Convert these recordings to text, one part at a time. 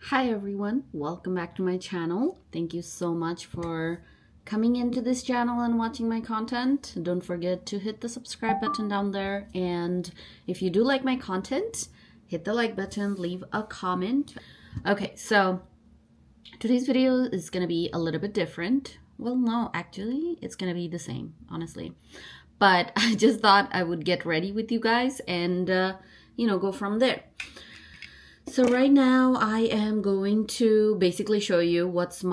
Hi everyone, welcome back to my channel. Thank you so much for coming into this channel and watching my content. Don't forget to hit the subscribe button down there, and if you do like my content, hit the like button, leave a comment. Okay, so today's video is gonna be a little bit different. Well, no, actually it's gonna be the same, honestly, but I just thought I would get ready with you guys and go from there. So right now I am going to basically show you what's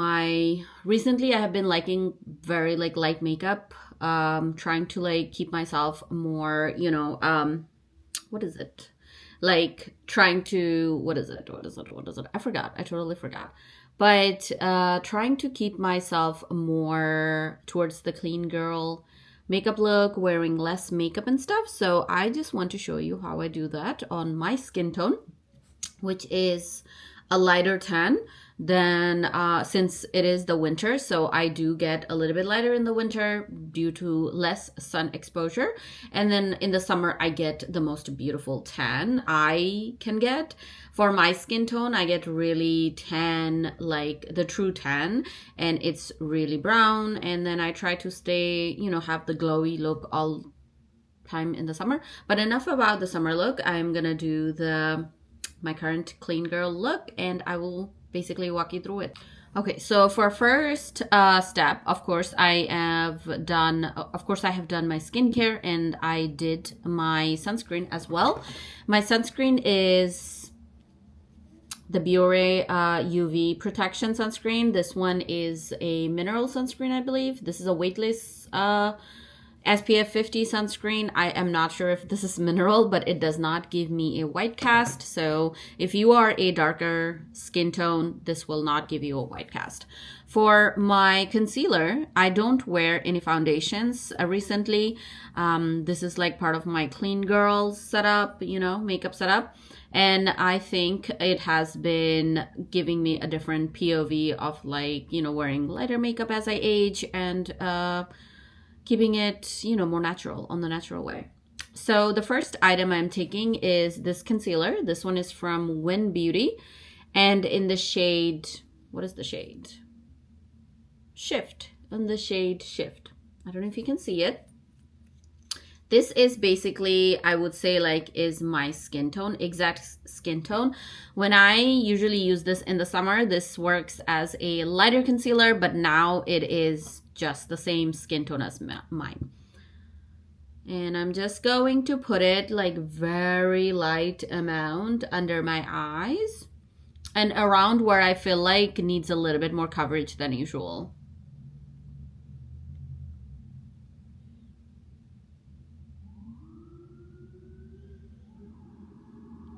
recently I have been liking very light makeup, trying to keep myself more, what is it? Trying to, what is it? I forgot. I totally forgot. But trying to keep myself more towards the clean girl makeup look, wearing less makeup and stuff. So I just want to show you how I do that on my skin tone, which is a lighter tan than since it is the winter, so I do get a little bit lighter in the winter due to less sun exposure, and then in the summer I get the most beautiful tan I can get. For my skin tone, I get really tan, like the true tan, and it's really brown, and then I try to stay, have the glowy look all time in the summer. But enough about the summer look. I'm gonna do my current clean girl look, and I will basically walk you through it. Okay, so for first step, of course I have done my skincare, and I did my sunscreen as well. My sunscreen is the Biore UV protection sunscreen. This one is a mineral sunscreen, I believe. This is a weightless SPF 50 sunscreen. I am not sure if this is mineral, but it does not give me a white cast. So if you are a darker skin tone, this will not give you a white cast. For my concealer, I don't wear any foundations recently. This is like part of my clean girl setup, makeup setup. And I think it has been giving me a different POV of wearing lighter makeup as I age, and keeping it, more natural, on the natural way. So the first item I'm taking is this concealer. This one is from Win Beauty, and in the shade, what is the shade? Shift, in the shade Shift. I don't know if you can see it. This is basically, I would say, is my skin tone, exact skin tone. When I usually use this in the summer, this works as a lighter concealer, but now it is just the same skin tone as mine. And I'm just going to put it very light amount under my eyes and around where I feel like needs a little bit more coverage than usual.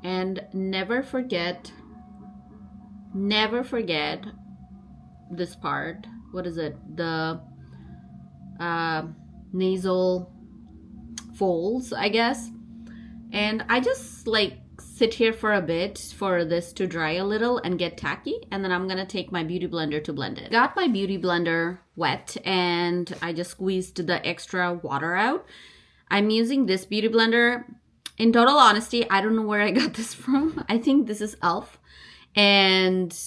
And never forget this part. What is it? The nasal folds, I guess. And I just sit here for a bit for this to dry a little and get tacky, and then I'm gonna take my beauty blender to blend it. Got my beauty blender wet, and I just squeezed the extra water out. I'm using this beauty blender. In total honesty, I don't know where I got this from. I think this is e.l.f. And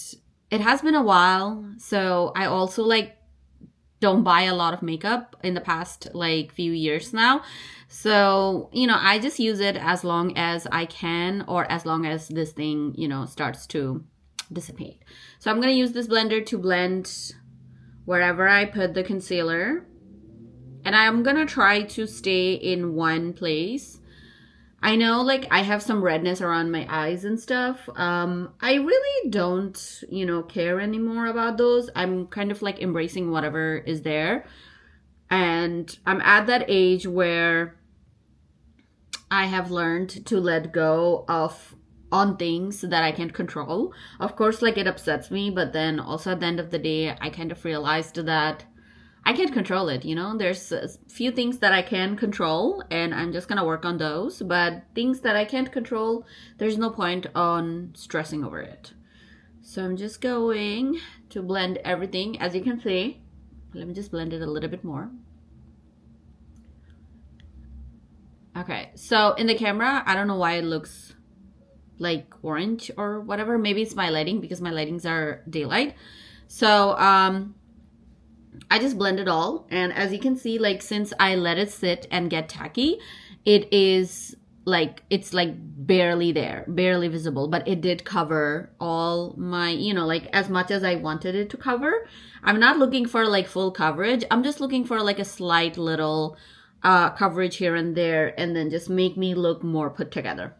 it has been a while, so I also don't buy a lot of makeup in the past few years now. So, I just use it as long as I can, or as long as this thing, starts to dissipate. So I'm going to use this blender to blend wherever I put the concealer. And I'm going to try to stay in one place. I know I have some redness around my eyes and stuff. I really don't, care anymore about those. I'm kind of embracing whatever is there. And I'm at that age where I have learned to let go on things that I can't control. Of course, it upsets me, but then also at the end of the day, I kind of realized that I can't control it, There's a few things that I can control, and I'm just gonna work on those. But things that I can't control, there's no point on stressing over it. So I'm just going to blend everything, as you can see. Let me just blend it a little bit more. Okay, so in the camera, I don't know why it looks like orange or whatever. Maybe it's my lighting because my lightings are daylight. So I just blend it all, and as you can see, like since I let it sit and get tacky, it is like, it's like barely there, barely visible, but it did cover all my, you know, like as much as I wanted it to cover. I'm not looking for like full coverage. I'm just looking for like a slight little coverage here and there, and then just make me look more put together.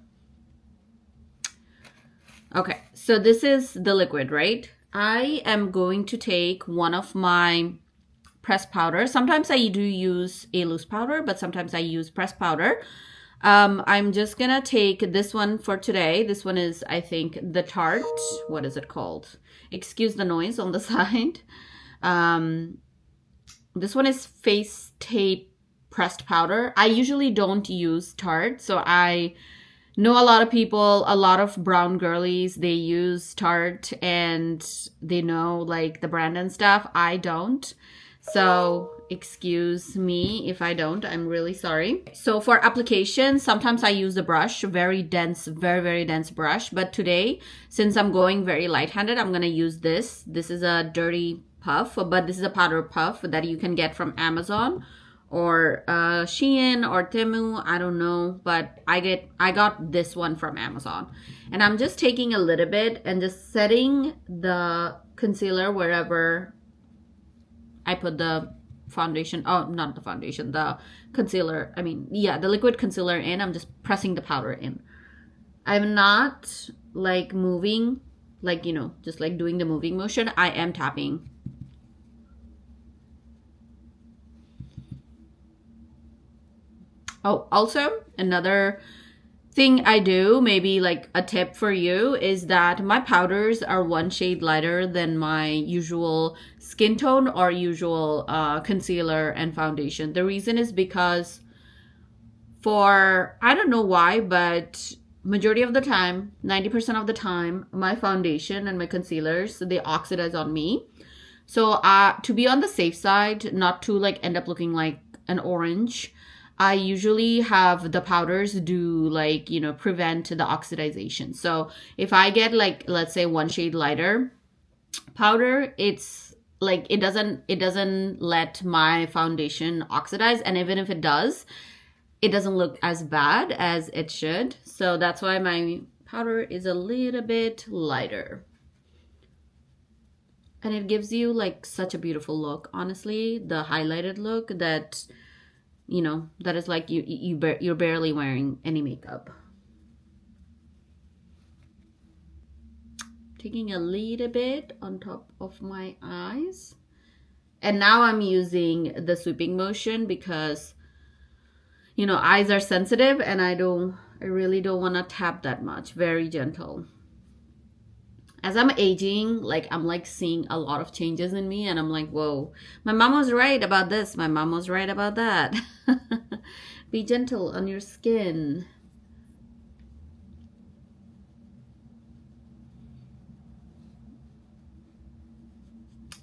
Okay, so this is the liquid, right? I am going to take one of my pressed powder. Sometimes I do use a loose powder, but sometimes I use pressed powder. I'm just gonna take this one for today. This one is, I think, the Tarte. What is it called? Excuse the noise on the side. This one is Face Tape Pressed Powder. I usually don't use Tarte, so I know a lot of people, a lot of brown girlies, they use Tarte and they know like the brand and stuff. I don't. So excuse me if I don't, I'm really sorry. So for application, sometimes I use the brush, very dense, very dense brush. But today, since I'm going very light-handed, I'm gonna use this. This is a dirty puff, but this is a powder puff that you can get from Amazon or Shein or Temu, I don't know, but I got this one from Amazon. And I'm just taking a little bit and just setting the concealer wherever I put the foundation, oh, not the foundation, the concealer, I mean, yeah, the liquid concealer in. I'm just pressing the powder in. I'm not like moving, like, you know, just like doing the moving motion. I am tapping. Oh, also another thing I do, maybe like a tip for you, is that my powders are one shade lighter than my usual skin tone or usual concealer and foundation. The reason is because for, I don't know why, but majority of the time, 90% of the time, my foundation and my concealers, they oxidize on me. So to be on the safe side, not to like end up looking like an orange, I usually have the powders do like, you know, prevent the oxidization. So if I get like, let's say one shade lighter powder, it's like, it doesn't let my foundation oxidize. And even if it does, it doesn't look as bad as it should. So that's why my powder is a little bit lighter. And it gives you like such a beautiful look, honestly, the highlighted look that, you know, that is like you're barely wearing any makeup. Taking a little bit on top of my eyes. And now I'm using the sweeping motion because, you know, eyes are sensitive and I really don't want to tap that much. Very gentle. As I'm aging, like I'm like seeing a lot of changes in me, and I'm like, whoa, my mom was right about this. My mom was right about that. Be gentle on your skin.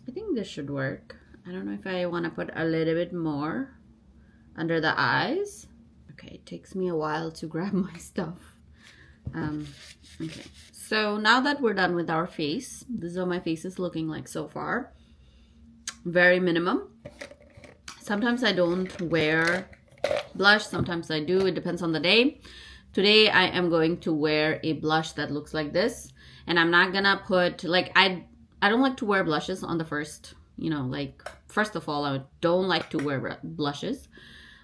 I think this should work. I don't know if I want to put a little bit more under the eyes. Okay, it takes me a while to grab my stuff. Okay, so now that we're done with our face, this is what my face is looking like so far. Very minimum. Sometimes I don't wear blush, sometimes I do. It depends on the day. Today I am going to wear a blush that looks like this, and I'm not gonna put like, I don't like to wear blushes on the first, you know, like first of all, I don't like to wear blushes.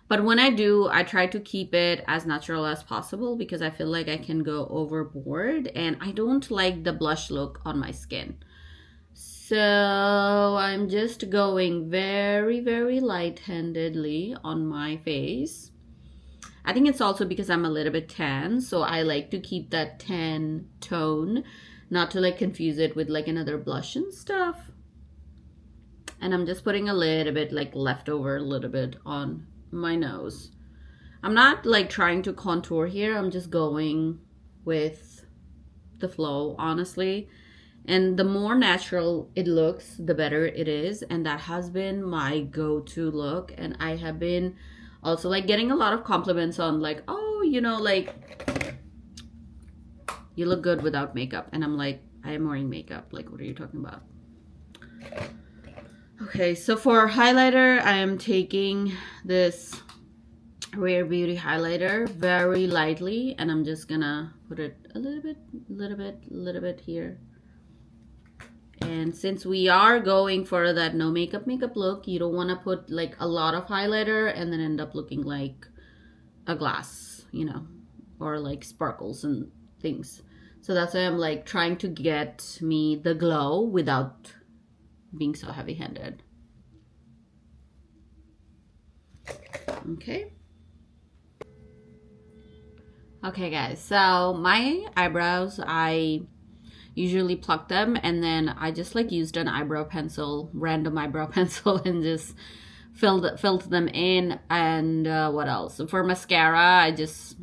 But when I do, I try to keep it as natural as possible because I feel like I can go overboard and I don't like the blush look on my skin. So I'm just going very light-handedly on my face. I think it's also because I'm a little bit tan, so I like to keep that tan tone, not to like confuse it with like another blush and stuff. And I'm just putting a little bit like leftover a little bit on my nose. I'm not like trying to contour here. I'm just going with the flow, honestly. And the more natural it looks, the better it is. And that has been my go-to look. And I have been also like getting a lot of compliments on like, oh, you know, like you look good without makeup. And I'm like, I am wearing makeup. Like, what are you talking about? Okay, so for highlighter, I am taking this Rare Beauty highlighter very lightly, and I'm just gonna put it a little bit here. And since we are going for that no makeup look, you don't want to put like a lot of highlighter and then end up looking like a glass, you know, or like sparkles and things. So that's why I'm like trying to get me the glow without being so heavy-handed. Okay. Okay guys, so my eyebrows, I usually pluck them and then I just like used an eyebrow pencil, random eyebrow pencil, and just filled them in. And what else? For mascara, I just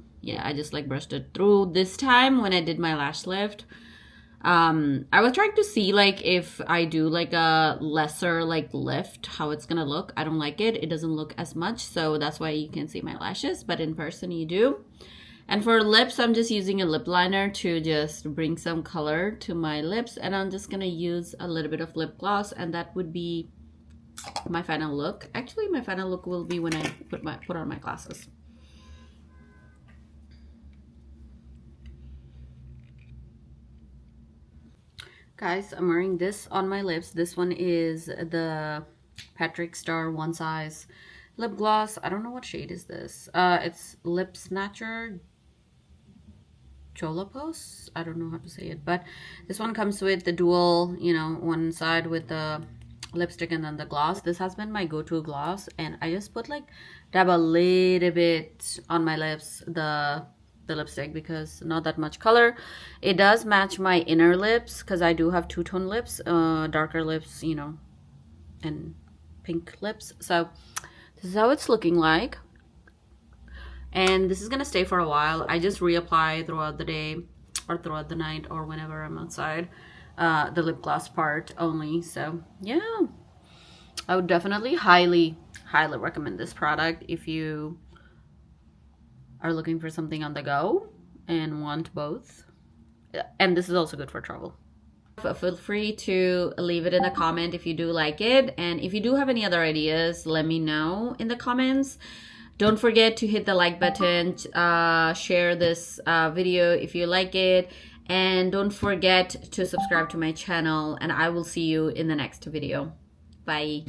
like brushed it through. This time when I did my lash lift, I was trying to see like if I do like a lesser like lift, how it's gonna look. I don't like it. It doesn't look as much, so that's why you can see my lashes, but in person you do. And for lips, I'm just using a lip liner to just bring some color to my lips. And I'm just gonna use a little bit of lip gloss, and that would be my final look. Actually, my final look will be when I put on my glasses. Guys, I'm wearing this on my lips. This one is the Patrick Starrr One Size lip gloss. I don't know what shade is this. It's Lip Snatcher Joelapuss. I don't know how to say it, but this one comes with the dual, you know, one side with the lipstick and then the gloss. This has been my go-to gloss, and I just put like dab a little bit on my lips, the lipstick, because not that much color. It does match my inner lips because I do have two-tone lips, darker lips, you know, and pink lips. So this is how it's looking like. And this is gonna stay for a while. I just reapply throughout the day or throughout the night or whenever I'm outside, the lip gloss part only. So yeah, I would definitely highly recommend this product if you are looking for something on the go and want both. And this is also good for travel. Feel free to leave it in a comment if you do like it, and if you do have any other ideas, let me know in the comments. Don't forget to hit the like button, share this video if you like it, and don't forget to subscribe to my channel, and I will see you in the next video. Bye.